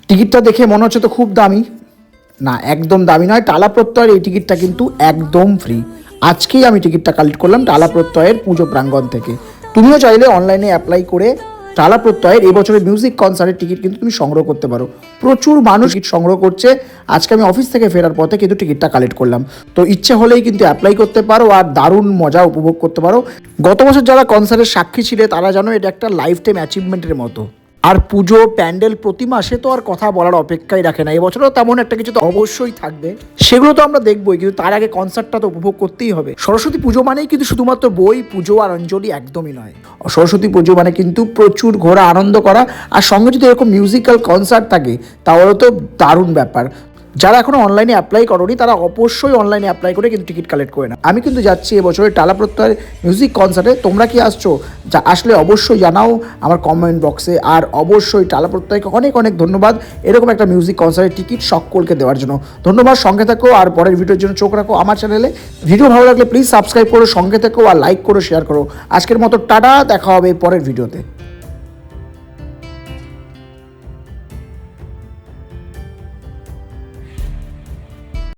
টিকিটটা দেখে মনে হচ্ছে তো খুব দামি, না একদম দামি নয়। টালা প্রত্যয়ের এই টিকিটটা কিন্তু একদম ফ্রি। আজকেই আমি টিকিটটা কালেক্ট করলাম টালা প্রত্যয়ের পুজো প্রাঙ্গণ থেকে। তুমিও চাইলে অনলাইনে অ্যাপ্লাই করে টালা প্রত্যয়ের এবছরের মিউজিক কনসার্টের টিকিট কিন্তু তুমি সংগ্রহ করতে পারো। প্রচুর মানুষ টিকিট সংগ্রহ করছে। আজকে আমি অফিস থেকে ফেরার পথে কিন্তু টিকিটটা কালেক্ট করলাম। তো ইচ্ছে হলেই কিন্তু অ্যাপ্লাই করতে পারো আর দারুণ মজা উপভোগ করতে পারো। গত বছর যারা কনসার্টের সাক্ষী ছিলে তারা জানো এটা একটা লাইফ টাইম অ্যাচিভমেন্টের মতো। আর পুজো প্যান্ডেল প্রতি মাসে তো আর কথা বলার অপেক্ষাই রাখে না। এবছরও তেমন একটা কিছু তো অবশ্যই থাকবে, সেগুলো তো আমরা দেখবোই, কিন্তু তার আগে কনসার্টটা তো উপভোগ করতেই হবে। সরস্বতী পুজো মানেই কিন্তু শুধুমাত্র বই, পুজো আর অঞ্জলি একদমই নয়। সরস্বতী পুজো মানে কিন্তু প্রচুর ঘোরা, আনন্দ করা, আর সঙ্গে যদি এরকম মিউজিক্যাল কনসার্ট থাকে তাহলে তো দারুণ ব্যাপার। যারা এখনো অনলাইনে অ্যাপ্লাই করোনি তারা অবশ্যই অনলাইনে অ্যাপ্লাই করে কিন্তু টিকিট কালেক্ট করে না। আমি কিন্তু যাচ্ছি এবছরের টালা প্রত্যয়ের মিউজিক কনসার্টে। তোমরা কি আসছো? যা আসলে অবশ্যই জানাও আমার কমেন্ট বক্সে। আর অবশ্যই টালা প্রত্যয়কে অনেক অনেক ধন্যবাদ এরকম একটা মিউজিক কনসার্টের টিকিট সকলকে দেওয়ার জন্য। ধন্যবাদ। সঙ্গে থাকো আর পরের ভিডিওর জন্য চোখ রাখো আমার চ্যানেলে। ভিডিও ভালো লাগলে প্লিজ সাবস্ক্রাইব করো, সঙ্গে থেকো আর লাইক করো, শেয়ার করো। আজকের মতো টাটা, দেখা হবে পরের ভিডিওতে।